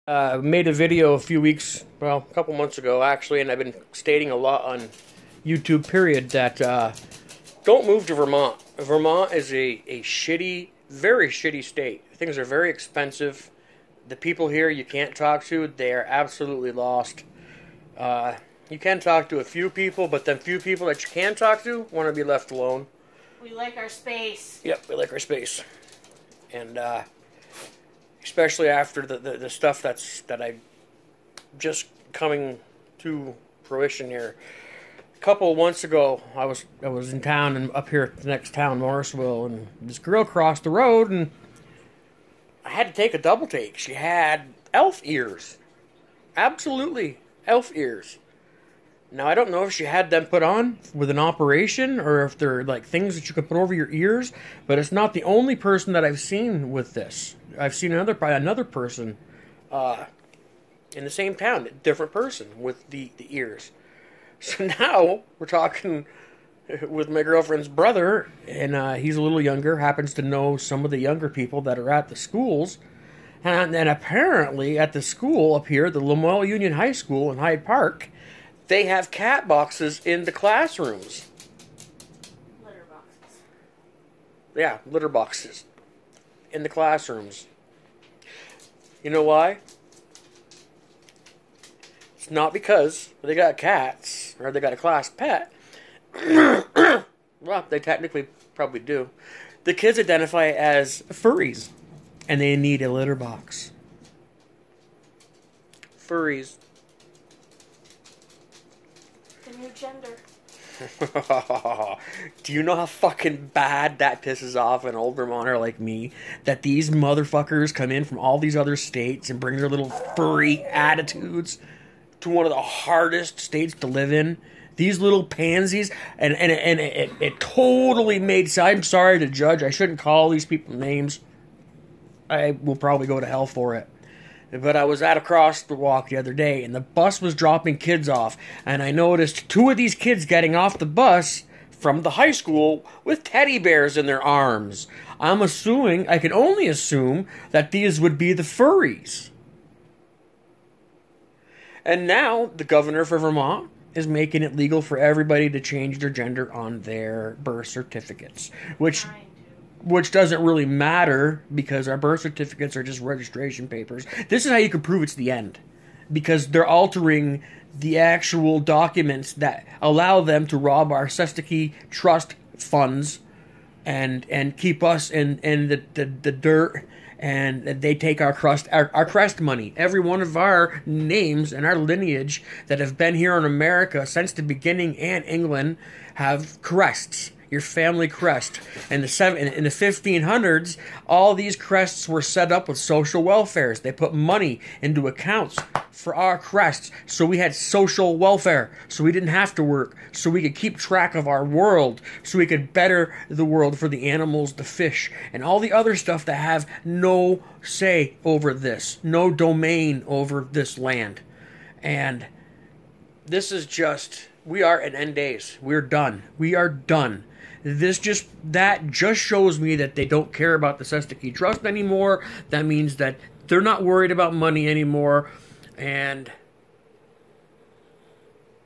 Made a video a couple months ago actually, and I've been stating a lot on YouTube, period, that don't move to Vermont. Vermont is a shitty, very shitty state. Things are very expensive. The people here you can't talk to, they are absolutely lost. You can talk to a few people, but then few people that you can talk to want to be left alone. We like our space. Yep, we like our space. And, especially after the stuff that I just coming to fruition here. A couple of months ago, I was in town and up here at the next town, Morrisville, and this girl crossed the road, and I had to take a double take. She had elf ears, absolutely elf ears. Now I don't know if she had them put on with an operation or if they're like things that you can put over your ears, but it's not the only person that I've seen with this. I've seen another person in the same town, a different person with the ears. So now we're talking with my girlfriend's brother, and he's a little younger, happens to know some of the younger people that are at the schools. And apparently at the school up here, the Lemuel Union High School in Hyde Park, they have cat boxes in the classrooms. Litter boxes. Yeah, litter boxes in the classrooms. You know why? It's not because they got cats or they got a class pet. Well, they technically probably do. The kids identify as furries, and they need a litter box. Furries. The new gender. Do you know how fucking bad that pisses off an old Vermonter like me? That these motherfuckers come in from all these other states and bring their little furry attitudes to one of the hardest states to live in. These little pansies, and it totally made sense. I'm sorry to judge. I shouldn't call these people names. I will probably go to hell for it. But I was at a crosswalk the other day, and the bus was dropping kids off, and I noticed two of these kids getting off the bus from the high school with teddy bears in their arms. I can only assume that these would be the furries. And now, the governor for Vermont is making it legal for everybody to change their gender on their birth certificates, which doesn't really matter because our birth certificates are just registration papers. This is how you can prove it's the end, because they're altering the actual documents that allow them to rob our Sestaki trust funds and keep us in the dirt. And they take our crest money. Every one of our names and our lineage that have been here in America since the beginning and England have crests. Your family crest. In the 1500s, all these crests were set up with social welfares. They put money into accounts for our crests, so we had social welfare, so we didn't have to work, so we could keep track of our world, so we could better the world for the animals, the fish, and all the other stuff that have no say over this, no domain over this land. And this is just, we are at end days. We're done. We are done. That just shows me that they don't care about the Sestaki Trust anymore. That means that they're not worried about money anymore. And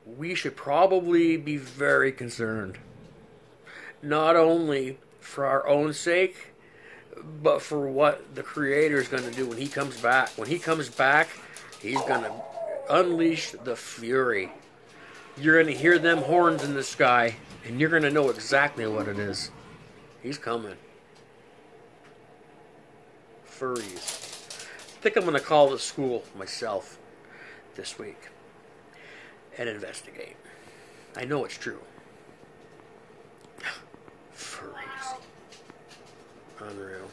we should probably be very concerned. Not only for our own sake, but for what the Creator is going to do when He comes back. When He comes back, He's going to unleash the fury. You're going to hear them horns in the sky, and you're going to know exactly what it is. He's coming. Furries. I think I'm going to call the school myself this week and investigate. I know it's true. Furries. Unreal.